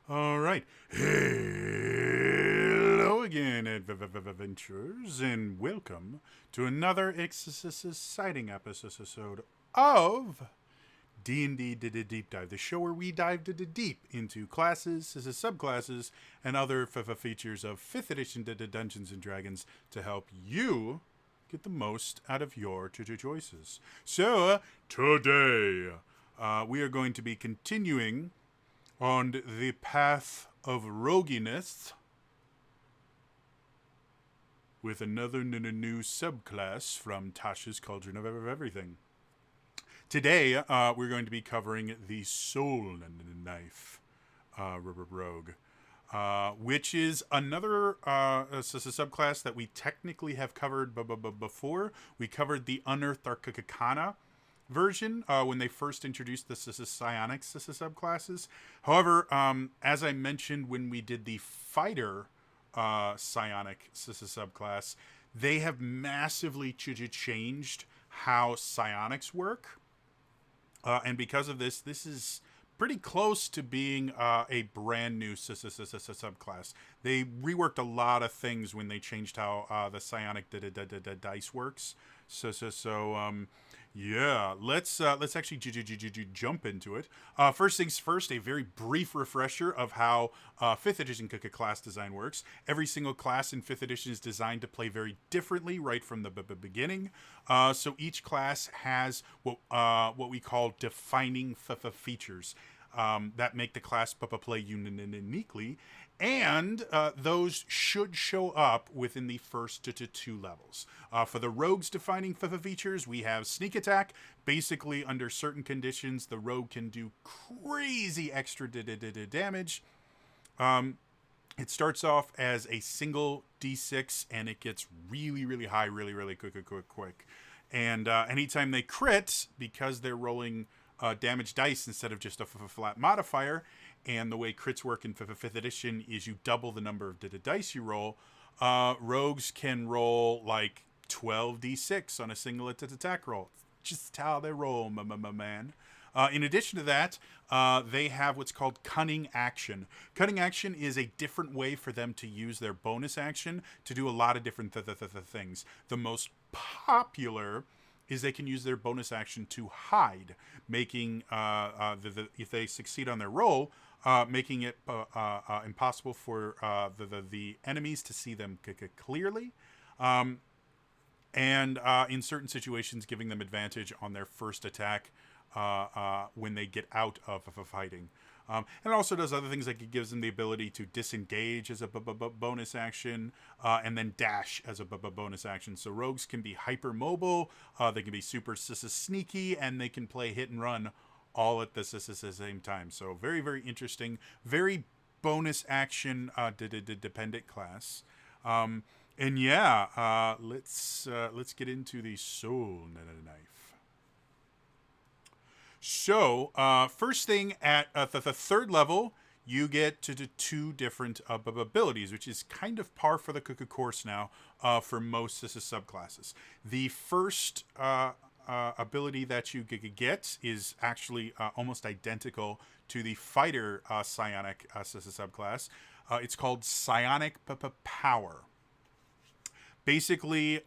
All right. Hello again, adventurers, and welcome to another exciting episode of D&D Deep Dive, the show where we dive deep into classes, subclasses, and other features of 5th edition Dungeons & Dragons to help you get the most out of your choices. So, today, we are going to be continuing on the path of roguiness with another new subclass from Tasha's Cauldron of Everything. Today, we're going to be covering the Soulknife rogue, which is another subclass that we technically have covered before. We covered the Unearthed Arcana version when they first introduced the psionic subclasses. However, as I mentioned when we did the fighter psionic subclass, they have massively changed how psionics work. And because of this, this is pretty close to being a brand new subclass. They reworked a lot of things when they changed how the psionic dice works. Yeah, let's actually jump into it. First things first, a very brief refresher of how 5th edition class design works. Every single class in 5th edition is designed to play very differently right from the beginning. So each class has what we call defining features that make the class play uniquely, and those should show up within the first two levels. For the rogue's defining features, we have sneak attack. Basically, under certain conditions, the rogue can do crazy extra damage. It starts off as a single d6, and it gets really high, really quick. And anytime they crit, because they're rolling damage dice instead of just a flat modifier, and the way crits work in 5th edition is you double the number of dice you roll. Rogues can roll like 12d6 on a single attack roll. Just how they roll, man. In addition to that, they have what's called cunning action. Cunning action is a different way for them to use their bonus action to do a lot of different things. The most popular is they can use their bonus action to hide, making if they succeed on their roll, making it impossible for the enemies to see them clearly, and in certain situations, giving them advantage on their first attack when they get out of fighting. And it also does other things, like it gives them the ability to disengage as a bonus action, and then dash as a bonus action. So rogues can be hyper mobile, they can be super sneaky, and they can play hit and run all at the same time. So very interesting, very bonus action dependent class. And yeah, let's get into the Soul Knife. So, first thing at the third level, you get to do two different abilities, which is kind of par for the course now for most subclasses. The first ability that you get is actually almost identical to the fighter psionic subclass. It's called Psionic Power. Basically,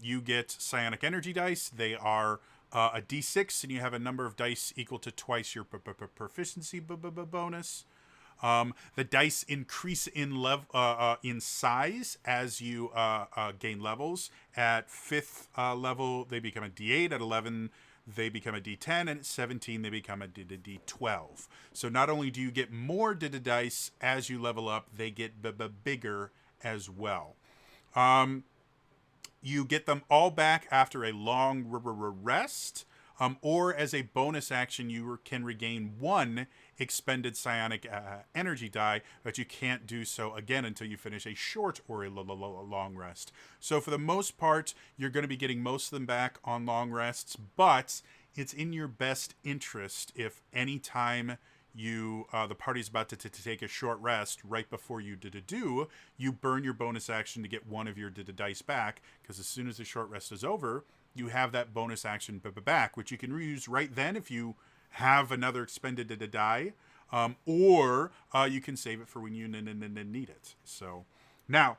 you get psionic energy dice. They are a d6, and you have a number of dice equal to twice your proficiency bonus. The dice increase in size as you gain levels. At 5th level, they become a d8. At 11, they become a d10, and at 17, they become a d12. So not only do you get more dice as you level up, they get bigger as well. You get them all back after a long rest, or as a bonus action, you can regain one expended psionic energy die, but you can't do so again until you finish a short or a long rest. So for the most part, you're going to be getting most of them back on long rests, but it's in your best interest if any time the party's about to take a short rest right before you you burn your bonus action to get one of your dice back, because as soon as the short rest is over, you have that bonus action back, which you can reuse right then if you have another expended die, or you can save it for when you need it. So now,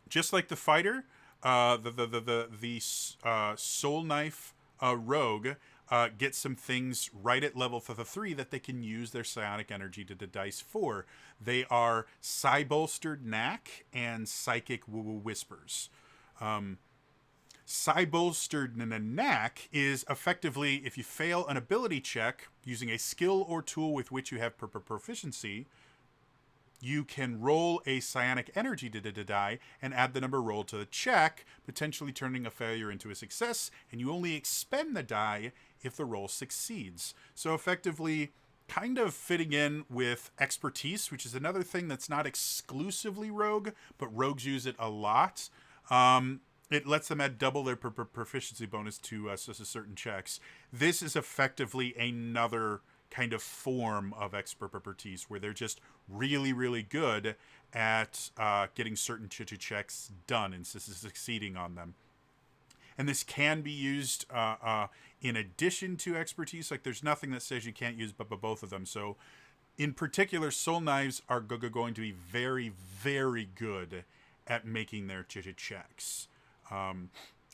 just like the fighter, the Soulknife rogue get some things right at level 3 that they can use their psionic energy to dice for. They are Psi Bolstered Knack and Psychic Whispers. Psi Bolstered Knack is effectively, if you fail an ability check using a skill or tool with which you have proficiency, you can roll a psionic energy die and add the number rolled to the check, potentially turning a failure into a success, and you only expend the die if the roll succeeds. So effectively, kind of fitting in with expertise, which is another thing that's not exclusively rogue, but rogues use it a lot. It lets them add double their proficiency bonus to certain checks. This is effectively another kind of form of expertise where they're just really, really good at getting certain checks done and succeeding on them. And this can be used in addition to expertise. Like, there's nothing that says you can't use both of them. So in particular, soul knives are going to be very, very good at making their checks.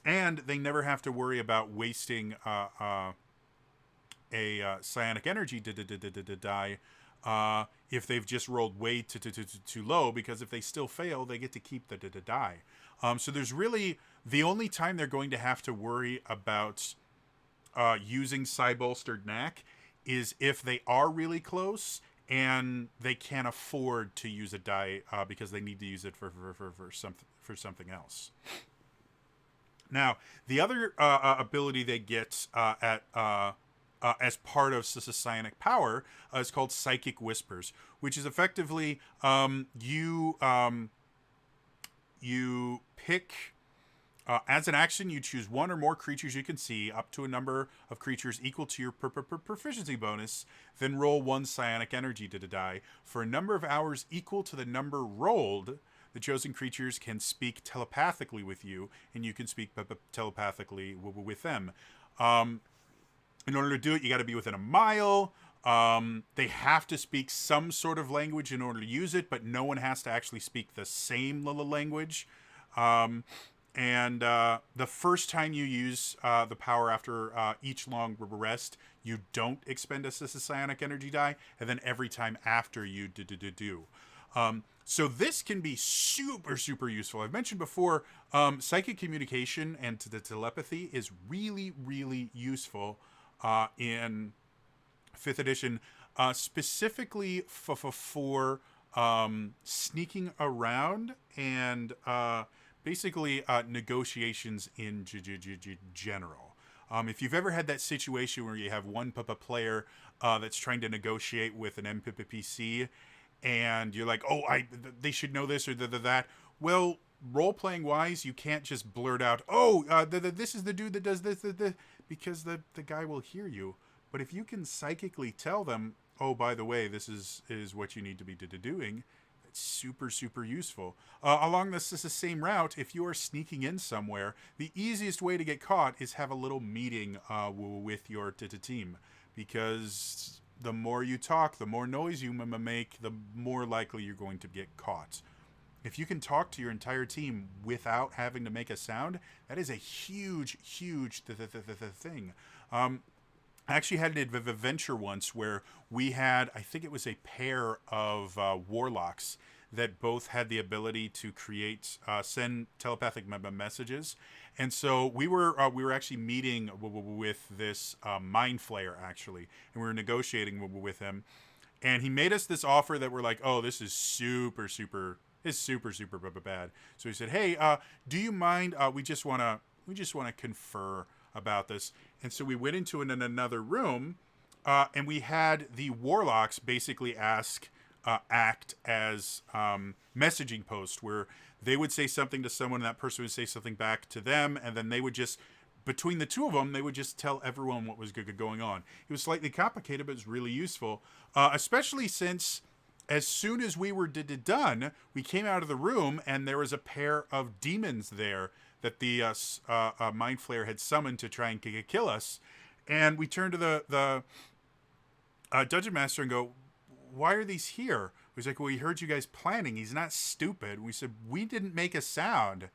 And they never have to worry about wasting a psionic energy die if they've just rolled way too low, because if they still fail, they get to keep the die. So there's really, the only time they're going to have to worry about using Psi Bolstered Knack is if they are really close and they can't afford to use a die because they need to use it for something else. Now, the other ability they get as part of Psionic Power is called Psychic Whispers, which is effectively you pick, as an action, you choose one or more creatures you can see, up to a number of creatures equal to your proficiency bonus, then roll one psionic energy to die. For a number of hours equal to the number rolled, the chosen creatures can speak telepathically with you, and you can speak telepathically with them. In order to do it, you got to be within a mile. They have to speak some sort of language in order to use it, but no one has to actually speak the same language. And the first time you use the power after each long rest, you don't expend a psionic energy die, and then every time after you do. So this can be super, super useful. I've mentioned before, psychic communication and the telepathy is really, really useful in 5th edition, specifically for sneaking around and basically negotiations in general. If you've ever had that situation where you have one player that's trying to negotiate with an NPC, and you're like, oh, they should know this or that. Well, role-playing wise, you can't just blurt out, oh, this is the dude that does this, because the guy will hear you. But if you can psychically tell them, oh, by the way, this is what you need to be doing, it's super, super useful. Along the same route, if you are sneaking in somewhere, the easiest way to get caught is have a little meeting with your team, because the more you talk, the more noise you make, the more likely you're going to get caught. If you can talk to your entire team without having to make a sound, that is a huge, huge thing. I actually had an adventure once where we had, I think it was a pair of warlocks that both had the ability to send telepathic messages. And so we were actually meeting with this mind flayer, actually, and we were negotiating with him. And he made us this offer that we're like, oh, this is super, super bad. So he said, hey, do you mind? We just want to confer about this. And so we went into another room, and we had the warlocks basically act as messaging posts, where they would say something to someone, and that person would say something back to them, and then they would just, between the two of them, they would just tell everyone what was going on. It was slightly complicated, but it was really useful, especially since as soon as we were done, we came out of the room, and there was a pair of demons there that the Mind Flayer had summoned to try and kill us. And we turned to the Dungeon Master and go, why are these here? He's like, well, he heard you guys planning. He's not stupid. We said, we didn't make a sound.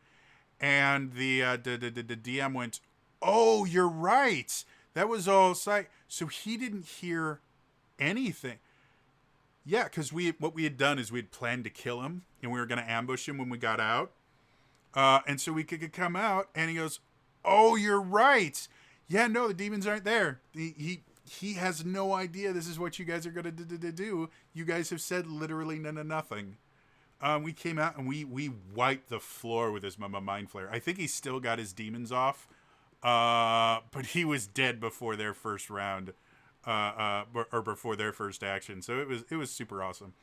And the DM went, oh, you're right. That was all sight. So he didn't hear anything. Yeah, because what we had done is we had planned to kill him, and we were going to ambush him when we got out. And so we could come out, and he goes, oh, you're right. Yeah, no, the demons aren't there. He has no idea this is what you guys are going to do. You guys have said literally nothing. We came out, and we wiped the floor with his mind flare. I think he still got his demons off, but he was dead before their first round. Or before their first action, so it was super awesome.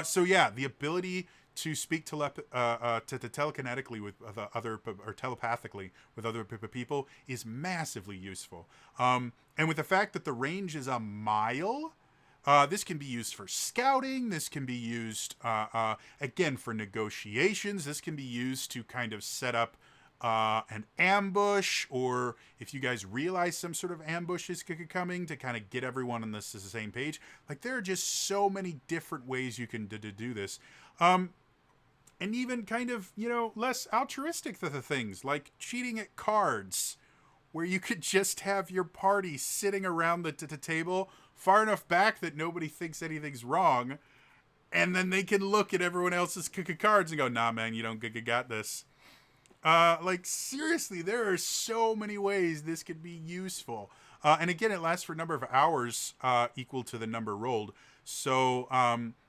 So yeah, the ability to speak to telekinetically with other or telepathically with other people is massively useful. And with the fact that the range is a mile, this can be used for scouting. This can be used again for negotiations. This can be used to kind of set up an ambush, or if you guys realize some sort of ambush is coming, to kind of get everyone on the same page. Like, there are just so many different ways you can do this. And even kind of, less altruistic things, like cheating at cards, where you could just have your party sitting around the table far enough back that nobody thinks anything's wrong, and then they can look at everyone else's cards and go, nah, man, you don't got this. Like, seriously, there are so many ways this could be useful. And again, it lasts for a number of hours, equal to the number rolled. So,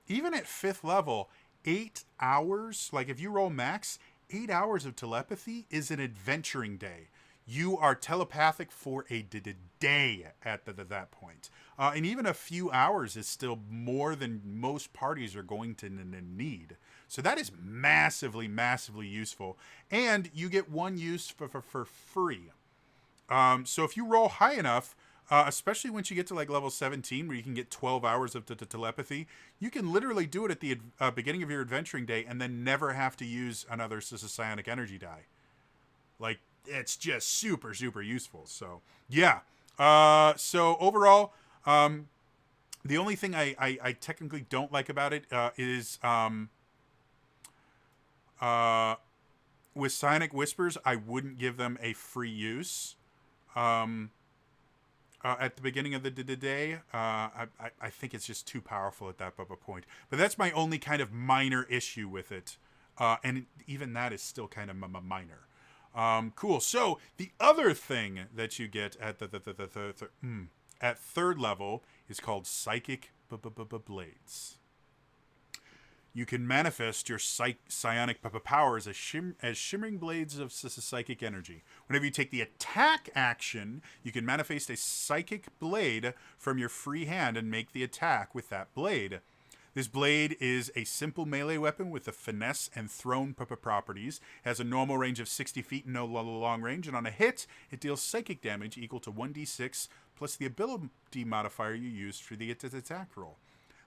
even at 5th level, 8 hours, like if you roll max, 8 hours of telepathy is an adventuring day. You are telepathic for a day at that point. And even a few hours is still more than most parties are going to need. So that is massively, massively useful. And you get one use for free. So if you roll high enough, especially once you get to like level 17, where you can get 12 hours of telepathy, you can literally do it at the beginning of your adventuring day and then never have to use another psionic energy die. Like, it's just super, super useful. So, yeah. So overall, the only thing I technically don't like about it is... with Psionic Whispers, I wouldn't give them a free use at the beginning of the day. I think it's just too powerful at that point. But that's my only kind of minor issue with it. And even that is still kind of minor. Cool. So the other thing that you get at at 3rd level is called Psychic Blades. You can manifest your psionic powers as shimmering blades of psychic energy. Whenever you take the attack action, you can manifest a psychic blade from your free hand and make the attack with that blade. This blade is a simple melee weapon with the finesse and thrown properties. It has a normal range of 60 feet and no long range, and on a hit, it deals psychic damage equal to 1d6 plus the ability modifier you used for the attack roll.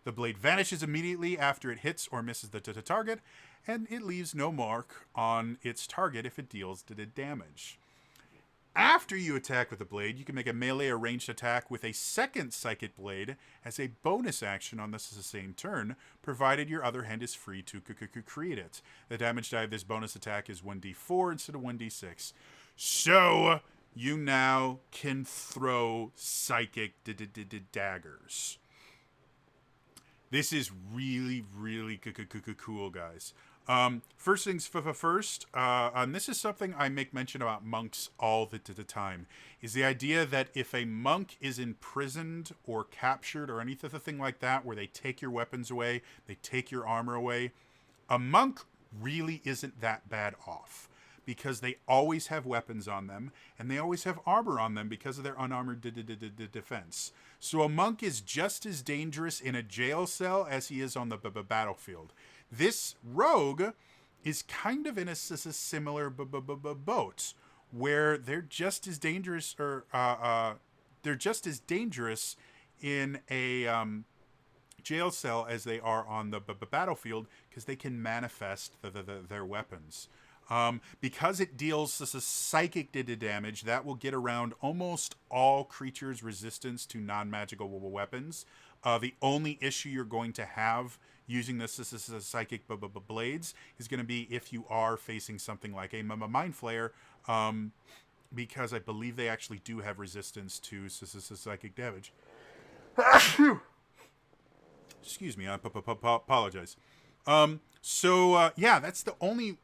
The blade vanishes immediately after it hits or misses the target, and it leaves no mark on its target if it deals damage. After you attack with the blade, you can make a melee or ranged attack with a second psychic blade as a bonus action on the same turn, provided your other hand is free to create it. The damage die of this bonus attack is 1d4 instead of 1d6. So, you now can throw psychic daggers. This is really, really cool, guys. First things first, and this is something I make mention about monks all the time, is the idea that if a monk is imprisoned or captured or anything like that, where they take your weapons away, they take your armor away, a monk really isn't that bad off, because they always have weapons on them, and they always have armor on them because of their unarmored defense. So a monk is just as dangerous in a jail cell as he is on the battlefield. This rogue is kind of in a similar boat, where they're just as dangerous, or they're just as dangerous in a jail cell as they are on the battlefield, because they can manifest their weapons. Because it deals psychic damage, that will get around almost all creatures' resistance to non-magical weapons. The only issue you're going to have using this psychic blades is going to be if you are facing something like a mind flare, because I believe they actually do have resistance to psychic damage. Excuse me, I apologize. Yeah, that's the only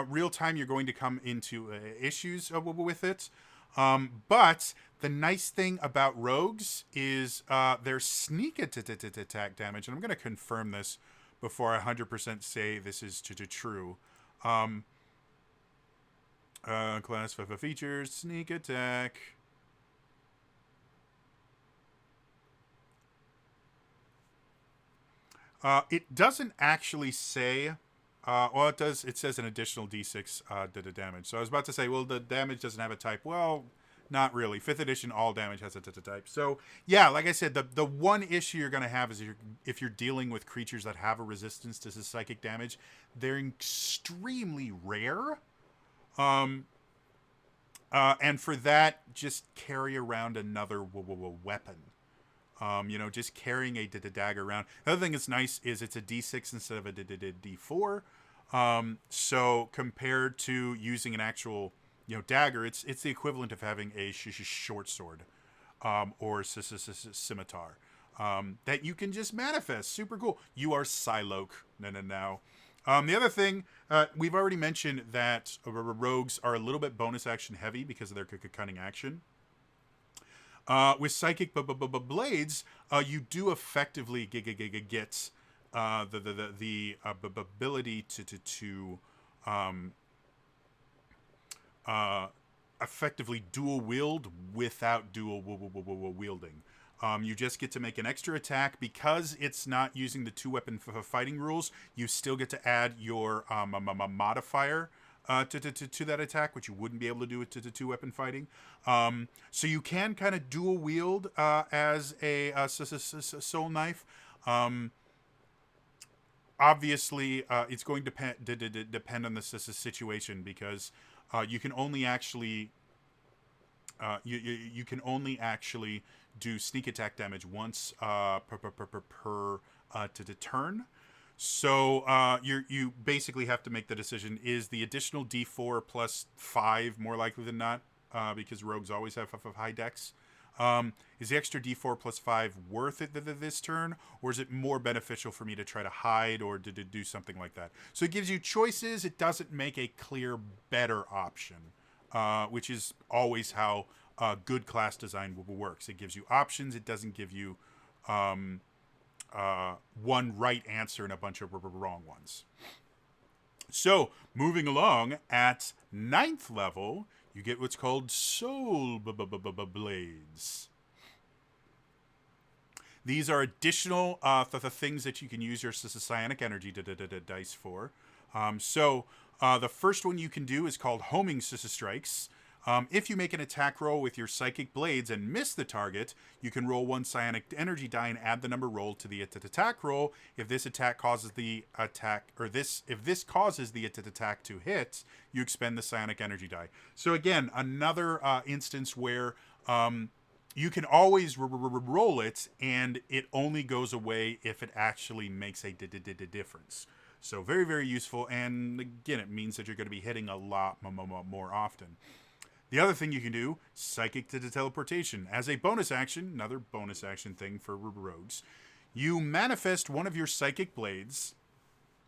real time you're going to come into issues with it. But the nice thing about rogues is their sneak attack damage, and I'm going to confirm this before I 100% say this is true. Class 5 features, sneak attack. It doesn't actually say. Well, it does. It says an additional d6 damage. So I was about to say, well, the damage doesn't have a type. Well, not really. 5th edition, all damage has a type. So yeah, like I said, the one issue you're going to have is if you're dealing with creatures that have a resistance to psychic damage, they're extremely rare. And for that, just carry around another weapon. Just carrying a dagger around. The other thing that's nice is it's a d6 instead of a d4. So compared to using an actual, dagger, it's the equivalent of having a short sword, or scimitar, that you can just manifest. Super cool. You are Psylocke. No. The other thing, we've already mentioned that rogues are a little bit bonus action heavy because of their cunning action. With psychic blades, you do effectively get the ability to effectively dual wield without dual wielding. You just get to make an extra attack because it's not using the 2-weapon fighting rules. You still get to add your modifier to that attack, which you wouldn't be able to do with 2-weapon fighting. So you can kind of dual wield as a Soulknife. Obviously, it's going to depend on the situation because you can only actually you can only actually do sneak attack damage once per turn. So you basically have to make the decision: is the additional D4 plus 5 more likely than not? Because rogues always have high dex. Is the extra D4 plus 5 worth it this turn, or is it more beneficial for me to try to hide or to do something like that? So it gives you choices. It doesn't make a clear better option, which is always how good class design works. It gives you options. It doesn't give you one right answer and a bunch of wrong ones. So moving along, at 9th level, you get what's called Soul Blades. These are additional the things that you can use your psionic energy dice for. So the first one you can do is called Homing Strikes. If you make an attack roll with your psychic blades and miss the target, you can roll 1 psionic energy die and add the number rolled to the attack roll. If this attack causes the attack, or if this causes the attack to hit, you expend the psionic energy die. So again, another instance where you can always roll it, and it only goes away if it actually makes a difference. So very, very useful, and again, it means that you're going to be hitting a lot more often. The other thing you can do, Psychic Teleportation. As a bonus action, another bonus action thing for rogues, you manifest one of your Psychic Blades,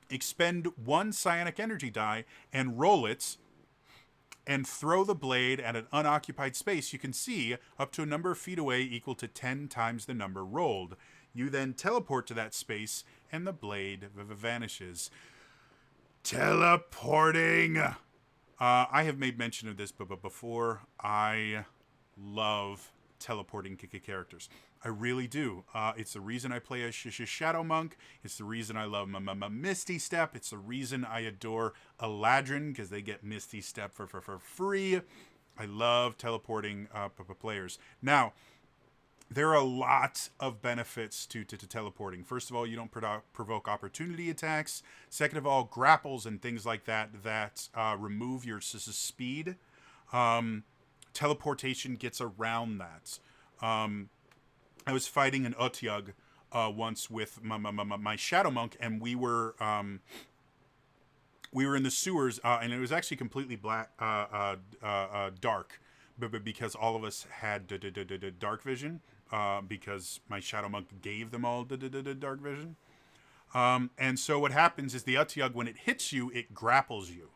expend 1 psionic energy die, and roll it, and throw the blade at an unoccupied space you can see up to a number of feet away equal to 10 times the number rolled. You then teleport to that space, and the blade vanishes. Teleporting! I have made mention of this before. I love teleporting characters. I really do. It's the reason I play a Shadow Monk. It's the reason I love Misty Step. It's the reason I adore Eladrin, because they get Misty Step for free. I love teleporting players. Now, there are a lot of benefits to teleporting. First of all, you don't provoke opportunity attacks. Second of all, grapples and things like that remove your speed. Teleportation gets around that. I was fighting an Otyug once with my shadow monk, and we were in the sewers, and it was actually completely dark, but because all of us had dark vision, because my shadow monk gave them all dark vision. And so what happens is the Utyug, when it hits you, it grapples you.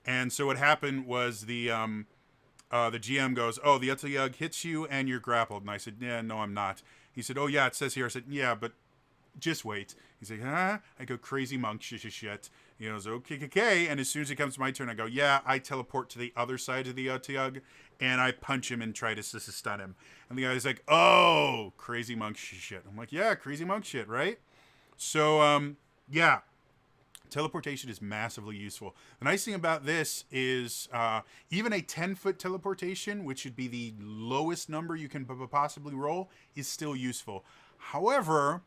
And so what happened was the GM goes, "Oh, the Utyug hits you and you're grappled." And I said, "Yeah, no, I'm not." He said, "Oh, yeah, it says here." I said, "Yeah, but just wait." He's like, "Huh?" I go, "Crazy monk, shit." He goes, "Okay." And as soon as it comes to my turn, I go, "Yeah." I teleport to the other side of the Utyug, and I punch him and try to stun him. And the guy's like, "Oh, crazy monk shit." I'm like, "Yeah, crazy monk shit, right?" So, yeah, teleportation is massively useful. The nice thing about this is even a 10-foot teleportation, which should be the lowest number you can possibly roll, is still useful. However,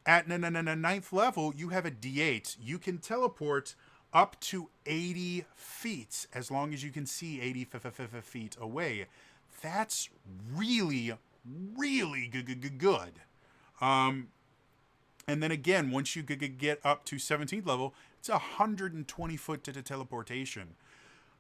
at ninth level, you have a D8. You can teleport up to 80 feet as long as you can see 80 feet away. That's really, really good. And then again, once you get up to 17th level, it's 120-foot to teleportation.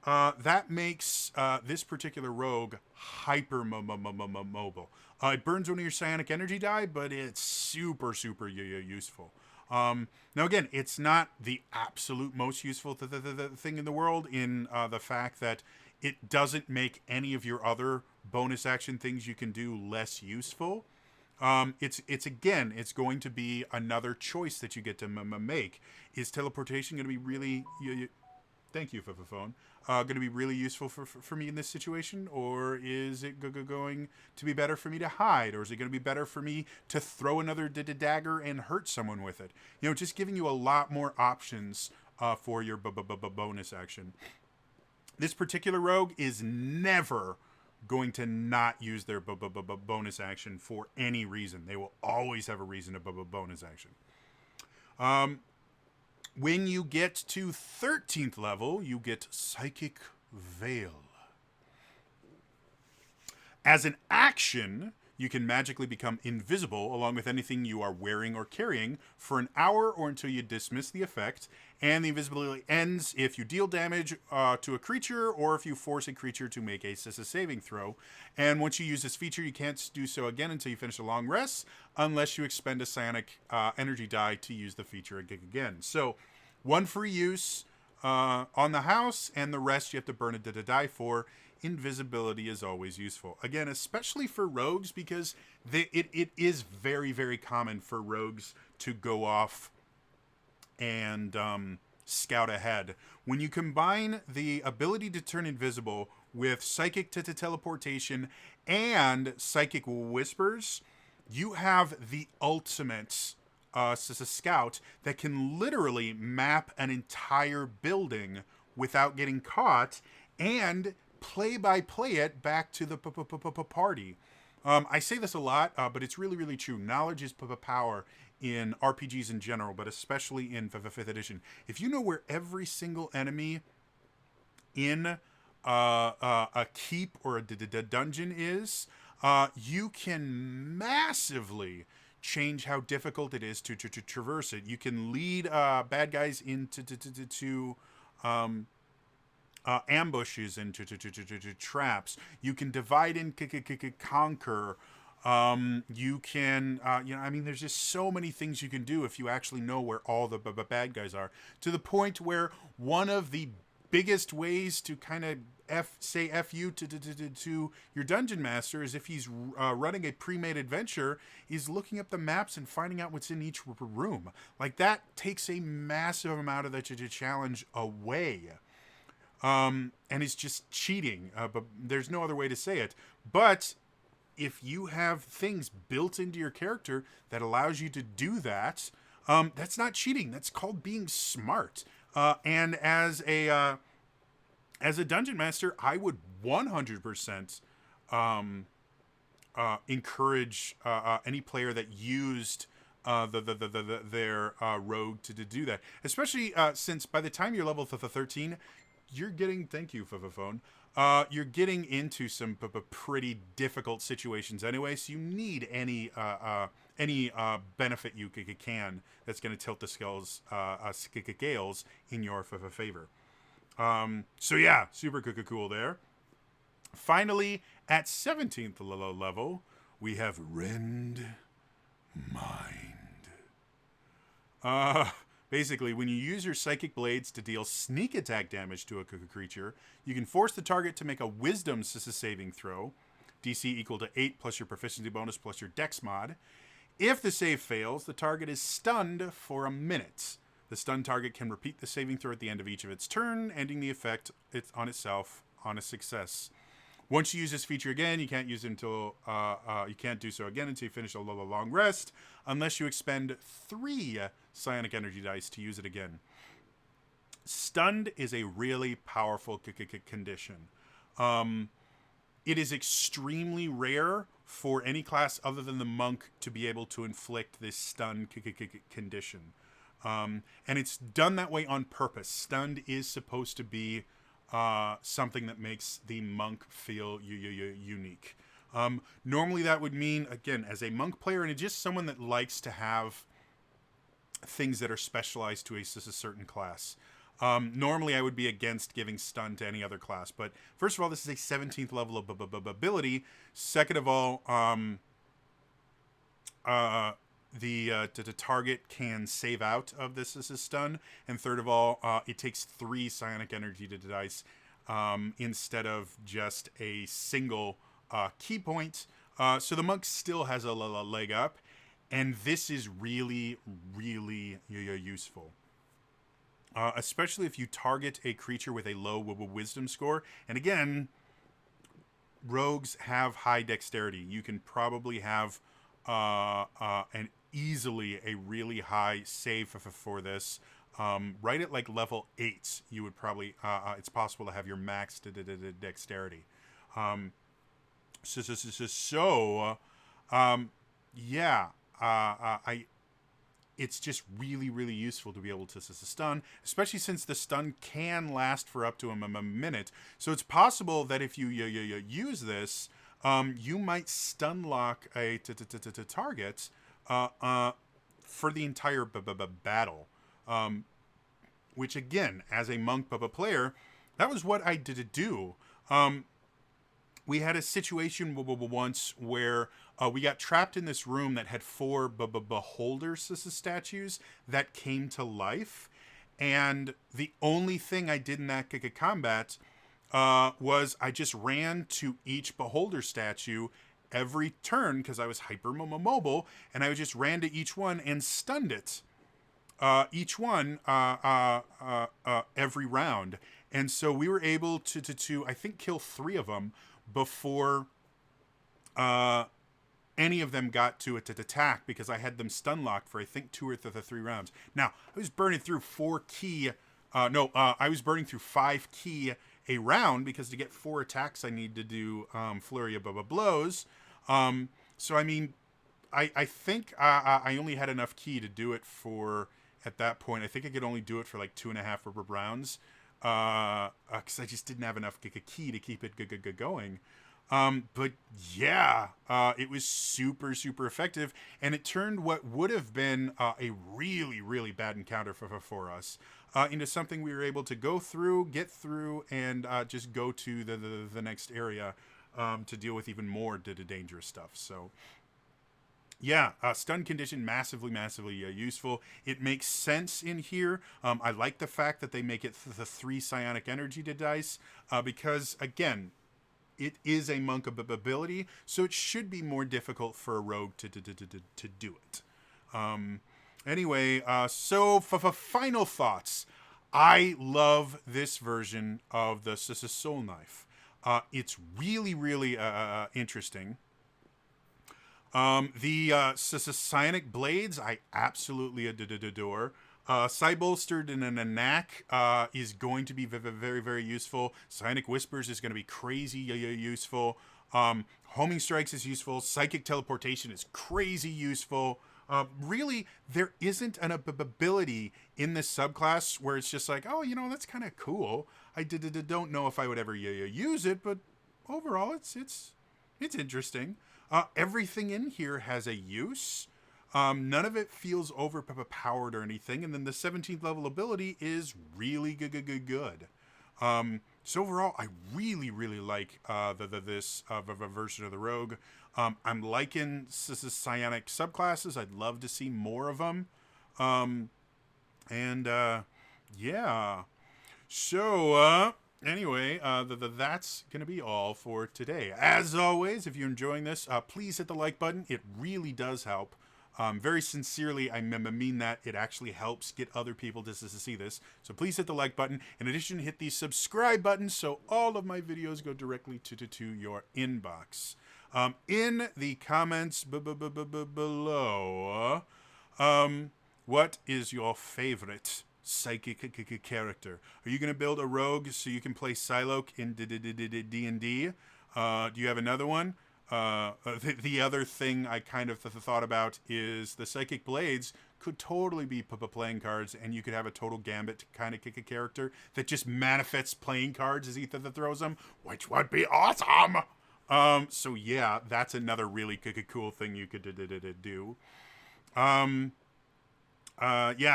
That makes this particular rogue hyper mobile. It burns one of your psionic energy die, but it's super useful. Now again, it's not the absolute most useful thing in the world in the fact that it doesn't make any of your other bonus action things you can do less useful. It's going to be another choice that you get to make. Is teleportation going to be really? Thank you for the phone. Going to be really useful for me in this situation, or is it going to be better for me to hide, or is it going to be better for me to throw another dagger and hurt someone with it? Just giving you a lot more options for your bonus action. This particular rogue is never going to not use their bonus action for any reason. They will always have a reason to bonus action. When you get to 13th level, you get Psychic Veil. As an action, you can magically become invisible along with anything you are wearing or carrying for an hour or until you dismiss the effect, and the invisibility ends if you deal damage to a creature or if you force a creature to make a saving throw. And once you use this feature, you can't do so again until you finish a long rest, unless you expend a psionic energy die to use the feature again. So, one free use on the house, and the rest you have to burn a die for. Invisibility is always useful. Again, especially for rogues, because it is very, very common for rogues to go off and scout ahead. When you combine the ability to turn invisible with psychic teleportation and psychic whispers, you have the ultimate scout that can literally map an entire building without getting caught and play it back to the party. I say this a lot, but it's really, really true. Knowledge is power in RPGs in general, but especially in 5th edition. If you know where every single enemy in a keep or a dungeon is, you can massively change how difficult it is to traverse it. You can lead bad guys into ambushes and traps. You can divide and conquer. You can, there's just so many things you can do if you actually know where all the bad guys are. To the point where one of the biggest ways to kind of say F you to your dungeon master is if he's running a pre-made adventure, he's looking up the maps and finding out what's in each room. Like, that takes a massive amount of the challenge away. And it's just cheating, but there's no other way to say it. But if you have things built into your character that allows you to do that, that's not cheating. That's called being smart. And as a dungeon master, I would 100% encourage any player that used their rogue to do that. Especially since by the time you're level 13, you're getting, thank you for the phone, you're getting into some pretty difficult situations anyway, so you need any any benefit you can that's going to tilt the scales in your favor. So yeah, super cool there. Finally, at 17th level, we have Rend Mind. Basically, when you use your psychic blades to deal sneak attack damage to a creature, you can force the target to make a wisdom saving throw, DC equal to 8 plus your proficiency bonus plus your dex mod. If the save fails, the target is stunned for a minute. The stunned target can repeat the saving throw at the end of each of its turn, ending the effect on itself on a success. Once you use this feature again, you can't use it until you can't do so again until you finish a long rest, unless you expend 3 psionic energy dice to use it again. Stunned is a really powerful condition. It is extremely rare for any class other than the monk to be able to inflict this stun condition. And it's done that way on purpose. Stunned is supposed to be something that makes the monk feel unique. Normally that would mean, again, as a monk player and just someone that likes to have things that are specialized to a certain class. Normally I would be against giving stun to any other class, but first of all, this is a 17th level of ability. Second of all, the target can save out of this as a stun, and third of all, it takes 3 psionic energy to dice instead of just a single key point. So the monk still has a leg up, and this is really useful. Especially if you target a creature with a low wisdom score. And again, rogues have high dexterity. You can probably have easily a really high save for this. Right at like level 8, you would probably, it's possible to have your max dexterity. It's just really useful to be able to stun, especially since the stun can last for up to a minute. So it's possible that if you use this, you might stun lock a target for the entire battle. Which again, as a monk player, that was what I did do. We had a situation once where we got trapped in this room that had 4 beholder statues that came to life. And the only thing I did in that combat was I just ran to each beholder statue every turn because I was hyper mobile, and I just ran to each one and stunned it. Each one every round. And so we were able to I think, kill 3 of them before any of them got to attack, because I had them stun locked for I think 2 or 3 rounds. Now, I was burning through 4 key. I was burning through 5 key a round, because to get 4 attacks I need to do flurry of blows. So I mean, I think I only had enough key to do it for, at that point, I think I could only do it for like 2.5 rounds. Because I just didn't have enough key to keep it going. But yeah, it was super effective, and it turned what would have been a really bad encounter for us into something we were able to go through, get through, and just go to the next area to deal with even more dangerous stuff. So yeah, stun condition, massively useful. It makes sense in here. I like the fact that they make it the 3 psionic energy to dice, because again, it is a monk ability, so it should be more difficult for a rogue to do it. Anyway, so for final thoughts, I love this version of the Soulknife. It's really interesting. The psionic blades, I absolutely adore. Side-bolstered in a knack is going to be very useful. Psionic Whispers is going to be crazy useful. Homing Strikes is useful. Psychic Teleportation is crazy useful. Really, there isn't an ability in this subclass where it's just like, oh, that's kind of cool. I don't know if I would ever use it, but overall, it's interesting. Everything in here has a use. None of it feels overpowered or anything, and then the 17th level ability is really good. So overall, I really like this version of the rogue. I'm liking psionic subclasses. I'd love to see more of them. And yeah. So anyway, that's going to be all for today. As always, if you're enjoying this, please hit the like button. It really does help. Very sincerely, I mean that. It actually helps get other people to see this. So please hit the like button. In addition, hit the subscribe button so all of my videos go directly to your inbox. In the comments below, what is your favorite psychic character? Are you going to build a rogue so you can play Psylocke in D&D? Do you have another one? The other thing I kind of thought about is the Psychic Blades could totally be playing cards, and you could have a total Gambit kind of kick a character that just manifests playing cards as Ether that throws them, which would be awesome. So yeah, that's another really cool thing you could do. Yeah,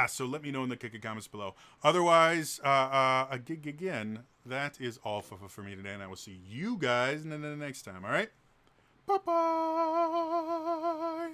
so let me know in the comments below. Otherwise, again, that is all for me today, and I will see you guys next time, all right? Bye-bye!